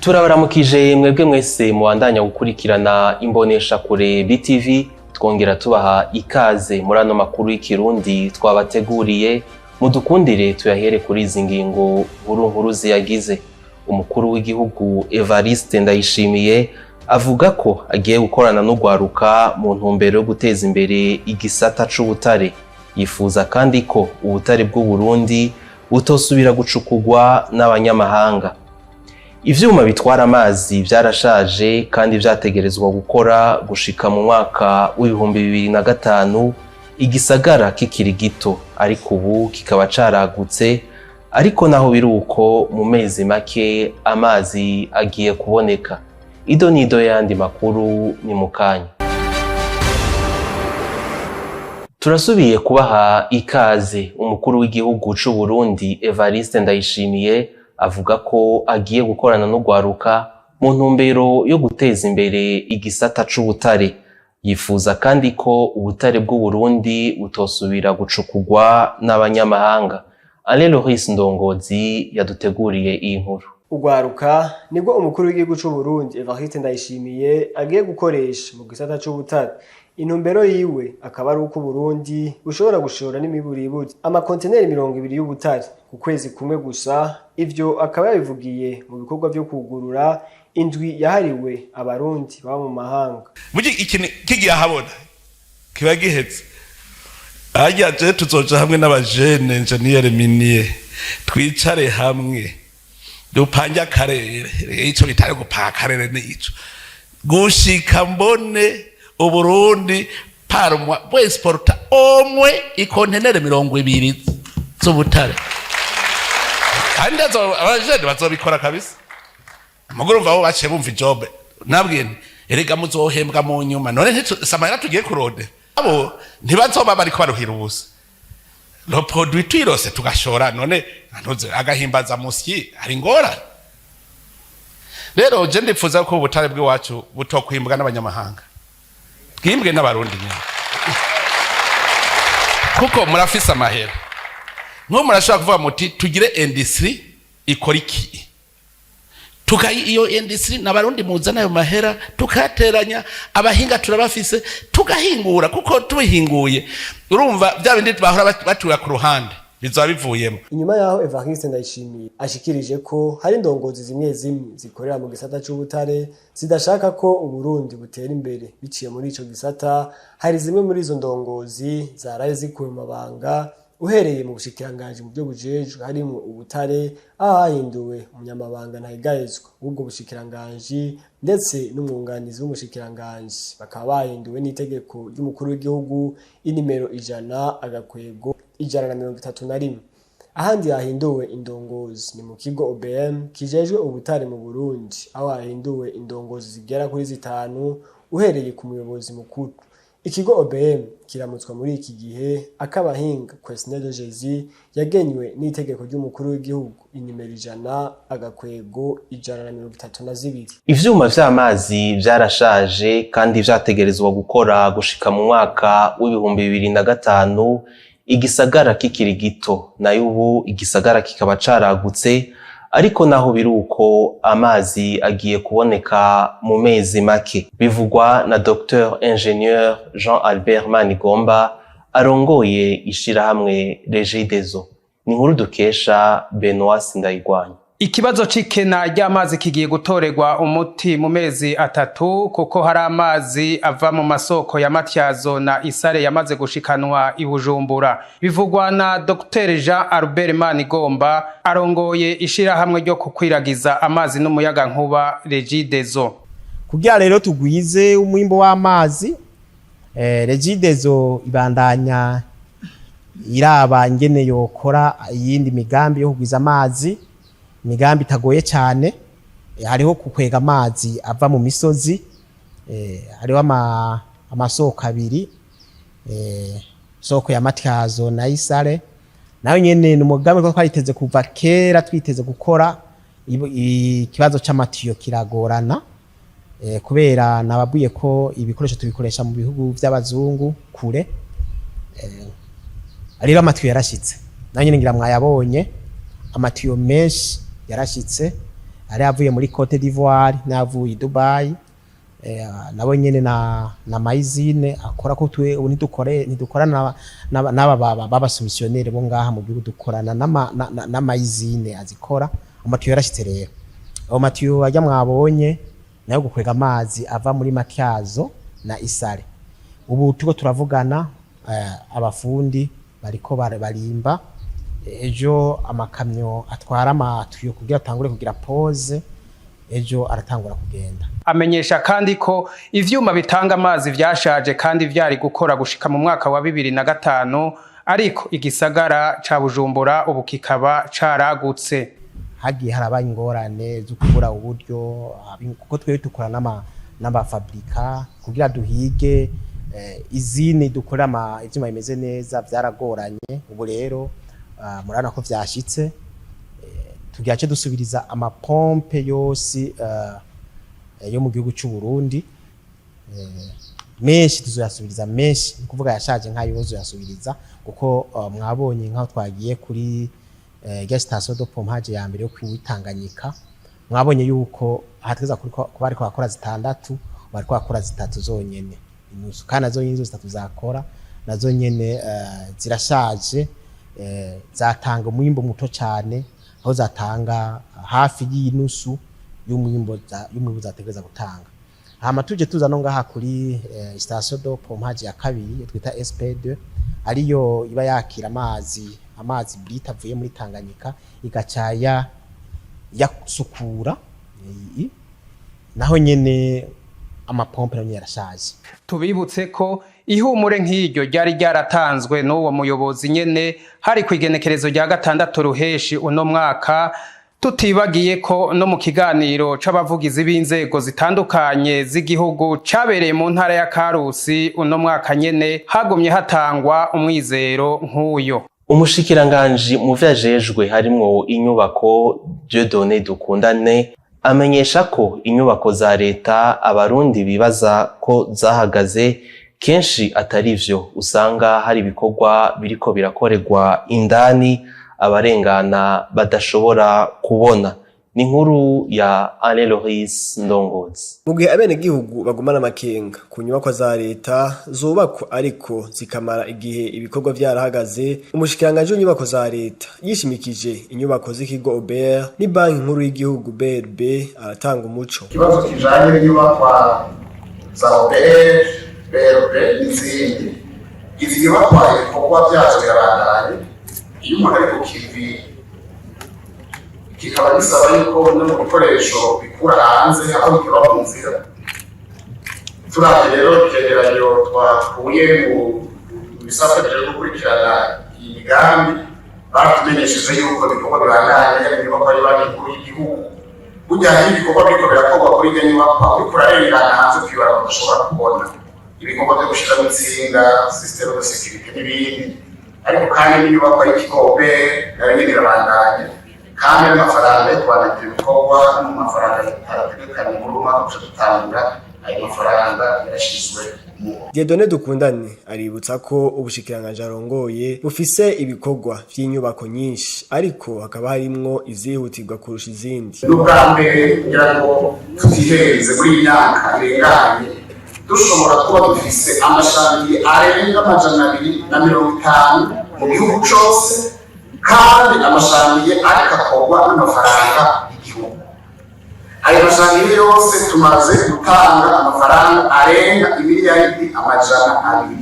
Turabaramukije mwebwe mwese mubandanya gukurikirana imbonesha kure BTV, twongera tubaha ikaze muri ano makuru y'ikirundi twabateguriye. Mudukundire tuyahere kuri izi ngingo nkuru ziyagize. Umukuru w'igihugu Evariste Ndayishimiye avuga ko agiye gukorana n'ugwaruka mu ntumbero yo guteza imbere igisata c'ubutare. Yifuza kandi ko ubutare bw'u Burundi butosubira gucukugwa n'abanyamahanga. Ivyuma bitwara amazi vyarashaje kandi vyategerezwa gukora gushika mu mwaka w'2005, igisagara kikiri gito ariko ubu kikaba caragutse, ariko naho biruko mu mezi make amazi agiye kuboneka. Ido nido yandi makuru ni mukanya. Turasubiye kubaha ikaze. Umukuru w'igihugu c'u Burundi Evariste Ndayishimiye avuga ko agiye gukorana n'ugwaruka mu ntumbero yo guteza imbere igisata c'ubutare. Yifuza kandi ko ubutare bw'u Burundi butosubira gucukugwa n'abanyamahanga. Alain Loris Ndongozi yaduteguriye iyi nkuru. Ugwaruka nibwo umukuru w'igihugu c'u Burundi Evariste Ndayishimiye agiye gukoresha mu gisata c'ubutare. Intumbero yiwe akaba ari uko Burundi bushobora gushora n'imiburiburi amakonteneri 200 y'ubutare ku kwezi kumwe gusa. Ivyo akaba yabivugiye mu bikorwa byo kugurura indwi yahariwe abarundi baba mu mahanga. Mugi ikintu kigiye habona kiba gihetse ajya je tuzoja hamwe n'abajene engineer minier twicare hamwe dupanja karere ico bitare gupaka karere n'ico gushika mbone Uburundi parumwa bwe exporta omwe ikontenere 200 z'ubutare. Kandi abajene bazobikora kabisa. Mugurumva abo baciye bumva ijobe nabwene erega muzohembwa mu nyuma none samara tugiye kurode abo ntibazoba bariko baruhira ubusa. Le produit twirose tugashora none ntuze agahimbaza musyi ari ngora. Rero je ndifuza ko ubutare bw'iwacu butokwimbwa n'abanyamahanga, bwimbwe n'abarundi nyine, kuko murafise amahera. Nko murashaka kuvuga muti tugire industry ikora iki, tukayi iyo industry n'abarundi muzana ayo mahera tukateranya, abahinga turabafise tugahingura, kuko tubihinguye urumva bya bindi bahora batura ku ruhande bizaba bivuyemo. Inyuma yaho Evariste Ndayishimiye ashikirije ko hari indongozi zimwe zikorera mu gisata c'ubutare zidashaka ko Uburundi butera imbere biciye muri ico gisata. Hari zimwe muri izo ndongozi zaraye zikuwe mu mabanga, uhereye mu bushikiranganje mu byo bujejwe harimo ubutare ahahinduwe umunyamabanga ntayigayezwa ubwo bushikiranganje ndetse n'umwunganizi w'umushikiranganje, bakaba bahinduwe n'itegeko ry'umukuru w'igihugu inimero 100/131. Ahandi hahinduwe indongozi ni mu kigo OBM kijejwe ubutare mu Burundi, aho hahinduwe indongozi zigera kuri 5 uhereye ku muyobozi mukuru. Ikigo OBM kiramutswa muri iki gihe akabahinga Quesnel de Jésus yagenywe n'itegeko ry'umukuru w'igihugu inimero 100/132. Ivyuma vy'amazi vyarashaje kandi vyategerezwa gukora gushika mu mwaka w'2005, igisagara kikiri gito nayo ubu igisagara kikaba caragutse, ariko naho biruko amazi agiye kuboneka mu mezi make. Bivugwa na Dr Ingenieur Jean Albert Manigomba arongoye ishirahamwe Regideso. Ni nkuru dukesha Benoît Sindayigwanya. Ikibazo c'ikena ry'amazi kigiye gutorerwa umuti mu mezi 3, kuko hari amazi ava mu masoko ya Matyazo na Isare yamaze gushikanwa i Bujumbura. Bivugwa na Dr Jean Albert Manigomba arongoye ishirahamwe ryo kukwiragiza amazi n'umuyaga nkuba Regideso. Kugira rero tugwize umwimbo w'amazi, Regideso ibandanya iraba ingene yokora iyindi migambi yo kugwiza amazi, migambi itagoye cyane. Hariho kukwega amazi ava mu misozi, hariho amasoko abiri, soko ya Matyazo na Isare. Nayo nyene ni umugambi ko twariteze kuva kera twiteze gukora. Ikibazo c'amatiyo kiragorana, kubera nababwiye ko ibikoresho tubikoresha mu bihugu by'abazungu kure. Rero amatiyo yarashitse, nayo nyene ngira mwayabonye amatiyo menshi yarashitse, ari avuye muri Cote d'Ivoire n'avuye Dubai nabo nyene na maizine akora ko twe ntidukorana n'aba baba soumissionnaire bo ngaha mu gihugu dukorana na maizine azikora amatiyo yarashitse rero amatiyo ajya mwabonye nayo gukwega amazi ava muri Matyazo na Isare ubu tuko turavugana abafundi bariko barimba ejo amakamyo atwara amatiyo kugira atangure kugira pause ejo aratangura kugenda. Amenyesha kandi ko ivyuma bitanga amazi vyashaje kandi vyari gukora gushika mu mwaka wa 2005 ariko igisagara ca Bujumbura ubu kikaba caragutse. Hagiye harabaye ingorane zo kubura uburyo kuko twe dukora n'abafabrika kugira duhige izini dukora ivyuma bimeze neza vyaragoranye ubu rero murana ko vyashitse tugiye dusubiriza amapompe yose yo mu gihugu cy'u Burundi menshi tuzoyasubiriza menshi kuvuga yashaje nkayo yasubiriza kuko mwabonye nkaho twagiye kuri gas station de pompage ya mbere yo kwitanganyika mwabonye yuko hateza kuba ariko bakora zitandatu bariko bakora zitatu zonyene inusu kana zo yinzo zitatu zakora nazo nyene zirashaje zatanga umwimbo muto cyane aho zatanga hafi y'inusu y'umwimbo zategereza gutanga. Hama tuje tuza no ngaha kuri station de pompage ya kabiri twita SP2 ariyo iba yakira amazi brita avuye muri Tanganyika igacaya yasukura naho nyene amapompe nayo yarashaje. Tubibutse ko ihumure nk'iryo ryari ryaratanzwe n'uwo muyobozi nyene hari kwigenekerezo rya 6 ruheshi uno mwaka tutibagiye ko no mu kiganiro c'abavugizi b'inzego zitandukanye z'igihugu cabereye mu ntara ya Karusi uno mwaka nyene hagumye hatangwa umwizero nk'uyo. Umushikiranganje mu vyajejwe harimwo inyubako Dieudonné Dukundane amenyesha ko inyubako za leta abarundi bibaza ko zahagaze kenshi atari vyo usanga hari ibikorwa biriko birakorerwa indani abarengana badashobora kubona. Ni inkuru ya Alain Loris Ndongozi. Mu gihe abene gihugu bagumana amakenga ku nyubako za leta zubakwa ariko zikamara igihe ibikorwa byarahagaze, umushikiranganje w'inyubako za leta yishimikije inyubako z'ikigo Ober ni banki nkuru y'igihugu BRB aratanga umuco. Ikibazo kijanye n'inyubakwa za Ober, BRB n'izindi izi nyubakwa ibikorwa byazo birabandanye iyo umuntu ari ku kivi kikaba gisaba yuko no mu bikoresho bikura hanze aho bikiba mu nzira. Turavye rero ivyegeranyo twakuye mu bisata byo gukurikirana imigambi batumenyesheje yuko ibikorwa biranganye n'inyubakwa y'Banki Nkuru y'Igihugu. Burya hari ibikorwa biriko birakorwa kuri iyo nyubakwa uriko urarengana hanze kwibara badashobora kubona ibikorwa byo gushiramo insinga, systeme de sécurité n'ibindi, ariko kandi n'inyubakwa y'ikigobe nayo nyene irabandanye kandi amafaranga yo kwandika ibikorwa n'amafaranga yarategekanye muri umwaka uca dutangura ayo mafaranga yarashizwe mu Dieudonné Dukundane aributsa ko ubushikiranganje arongoye bufise ibikorwa vy'inyubako nyinshi ariko hakaba harimwo izihutirwa kurusha izindi. N'ubwa mbere kugira ngo tutihereze muri imyaka irenganye dushobora kuba dufise amashami arenga 250 mu gihugu cose kandi amashami ariko akorwa n'amafaranga y'igihugu. Ayo mashami yose tumaze gutanga amafaranga arenga imiliyaridi 200.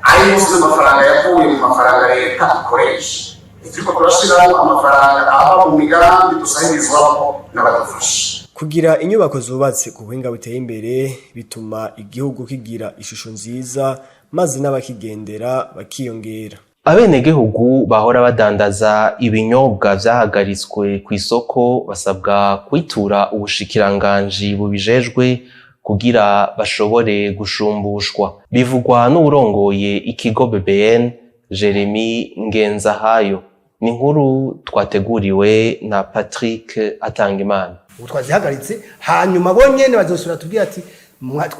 Ayo yose n'amafaranga yavuye mu mafaranga leta ikoresha. Turiko turashiraho amafaranga aba mu migambi dusahirizwamo n'abadufasha. Kugira inyubako zubatse ku buhinga buteye imbere bituma igihugu kigira ishusho nziza maze n'abakigendera bakiyongera. Abenegihugu bahora badandaza ibinyobwa vyahagaritswe ku isoko basabwa kwitura ubushikiranganji bubijejwe kugira bashobore gushumbushwa. Bivugwa n'urongoye ikigo BBN Jeremy Ngenzahayo. Ni inkuru twateguriwe na Patrick Atangimana. Ubu twazihagaritse hanyuma bonyene bazosura tubwira ati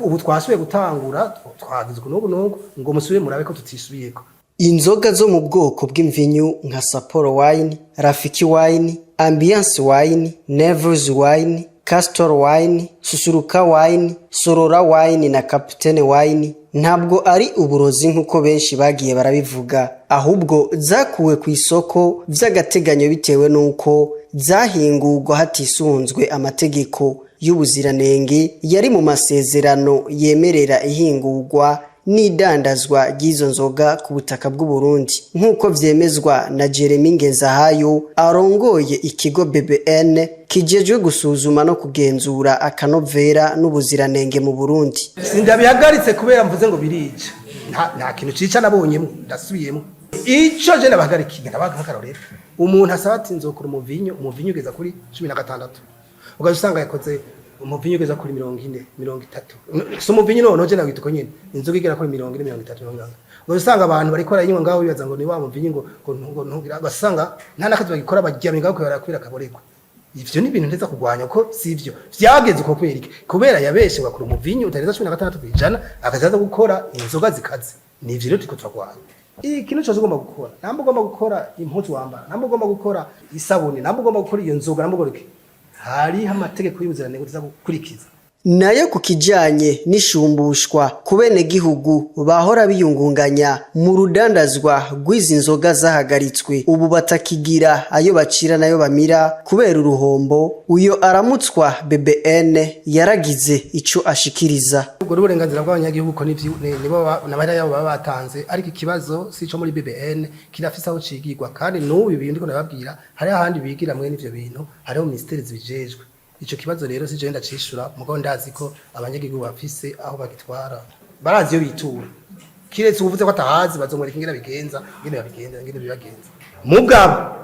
ubu twasubiye gutangura twagizwe n'ubu ngo musubire murabe ko tutisubiyeko. Inzoga zo mu bwoko bw'imvinyu nka Sapporo wine, Rafiki wine, Ambiance Wine, Nevers Wine, Castor Wine, Susuruka Wine, Sorora Wine na Captain Wine ntabwo ari uburozi nk'uko benshi bagiye barabivuga, ahubwo zakuwe ku isoko vy'agateganyo bitewe nuko zahingurwa hatisunzwe amategeko y'ubuziranenge yari mu masezerano yemerera ihingurwa n'idandazwa ry'izo nzoga ku butaka bw'u Burundi nk'uko vyemezwa na Jeremy Ngenzahayo arongoye ikigo BBN kijejwe gusuzuma no kugenzura akanovera n'ubuziranenge mu Burundi. Sindabihagaritse kubera mvuze ngo birije nta kintu cica nabonyemo ndasubiyemo ico je nabahagarikiye nabakarorero umuntu asaba ati nzokora umuvinyo ugeza kuri 16 ugasanga yakoze umuvinyo ugeza kuri 40 30 so umuvinyo no je nagito ko nyine inzoga igera kuri 40 30 ugasanga abantu bariko barayinywa ngaho bibaza ngo ni wa muvinyo ngo ntugira ugasanga nta nakazi bagikora baryamye ngaho kubera kwira kaboreko. Ivyo ni ibintu ndeza kugwanya ko sivyo vyageze uko kwereke kubera yabeshe bakora umuvinyo utareza 16% akazaza gukora inzoga zikaze. Ni ivyo rero turiko turagwanya. Ikintu cyose ugomba gukora namba ugomba gukora impuzu wambara namba ugomba gukora isabuni namba ugomba gukora iyo nzoga namba ugoreke hari amategeko y'ubuziranenge tuza gukurikiza. Nayo kukijanye n'ishumbushwa kubene gihugu bahora biyungunganya mu rudandazwa rw'izi nzoga zahagaritswe ubu batakigira ayo bacira nayo bamira kubera uruhombo. Uyo aramutswa BBN yaragize ico ashikiriza. Ubwo uburenganzira bw'abanyagihugu ko nibo nabara yabo batanze ariko ikibazo sico muri BBN kirafisa aho cigirwa kandi n'ubu ibintu ndiko nababwira hari ahandi bigira mwe n'ivyo bintu hariho ministeri zibijejwe. Ico kibazo rero si je ndacishura mugo ndazi ko abanyagihugu bafise aho bagitwara barazi yo bitura kiretse uvuze ko atahazi bazomwereka ingene bigenza ingene bibagenza mugabo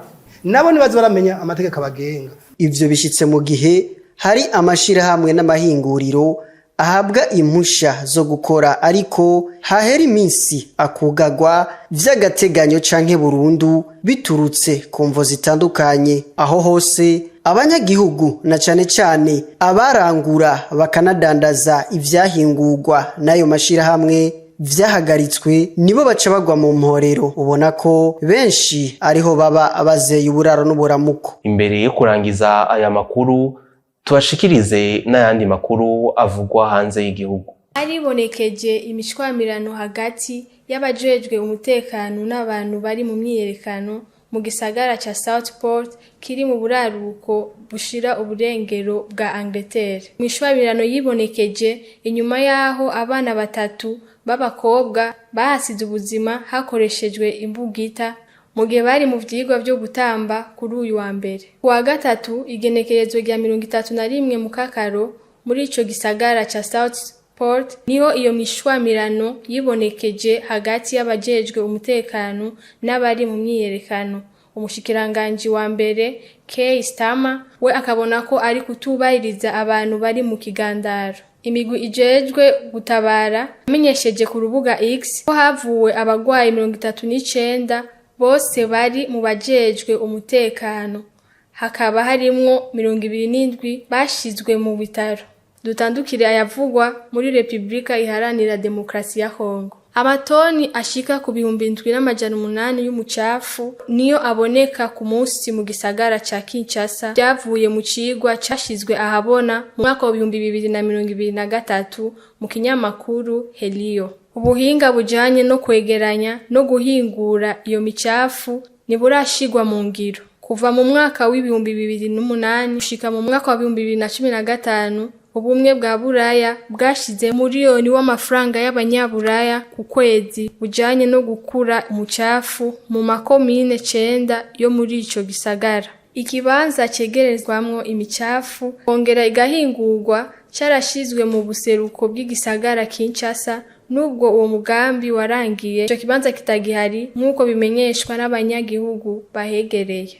nabo nibazo baramenya amategeko abagenga. Ivyo bishitse mu gihe hari amashira hamwe n'amahinguriro ahabwa impusha zo gukora ariko hahera iminsi akugagwa vy'agateganyo canke burundu biturutse ku mvo zitandukanye. Aho hose abanyagihugu na cane abarangura bakanadandaza ivyahingurwa nayo mashira hamwe vyahagaritswe nibo baca bagwa mu mporero. Ubona ko benshi ariho baba abazeye uburaro n'uburamuko. Imbere yo kurangiza aya makuru tubashikirize n'ayandi makuru avugwa hanze y'igihugu. Haribonekeje imishwamirano hagati y'abajejwe umutekano n'abantu bari mu myiyerekano mu gisagara ca Southport kiri mu buraruko bushira uburengero bwa Angleterre. Imishwamirano yibonekeje inyuma yaho abana batatu b'abakobwa bahasize ubuzima hakoreshejwe imbugita mu gihe bari mu vyigwa byo gutamba kuri uyu wa mbere. Kuwa gatatu igenekerezo rya 31 mu Kakaro muri ico gisagara ca Southport niho iyo mishwamirano yibonekeje hagati y'abajejwe umutekano n'abari mu myiyerekano. Umushikiranganje wa mbere Keir Starmer we akabona ko ari kutubahiriza abantu bari mu kigandaro. Imigwi ijejwe gutabara amenyesheje ku rubuga X ko havuwe abagwayi 39 bose bari mu bajejwe umutekano, hakaba harimwo 27 bashizwe mu bitaro. Dutandukire ayavugwa muri Republika Iharanira Demokrasi ya Kongo. Amatoni ashika ku 7,800 y'umucafu niyo aboneka ku munsi mu gisagara ca Kinshasa byavuye mu cigwa cashizwe ahabona mu mwaka wa 2023 mu kinyamakuru Helio. Ubuhinga bujanye no kwegeranya no guhingura iyo micafu niburashigwa mu ngiro. Kuva mu mwaka wa 2008 gushika mu mwaka wa 2015 ubumwe bwa Buraya bwashize miliyoni w'amafaranga y'abanyaburaya ku kwezi bujanye no gukura umucafu mu makomine 9 yo muri ico gisagara. Ikibanza cegerezwamwo imicafu kongera igahingurwa carashizwe mu buseruko bw'igisagara Kinshasa. Nubwo uwo mugambi warangiye ico kibanza kitagihari nk'uko bimenyeshwa n'abanyagihugu bahegereye.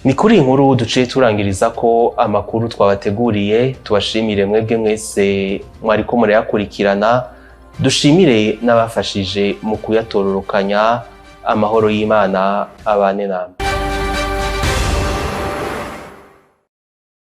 Ni kuri inkuru duciye turangiriza ko amakuru twabateguriye. Tubashimire mwebwe mwese mwariko murayakurikirana, dushimire n'abafashije mu kuyatororokanya. Amahoro y'Imana abane namwe.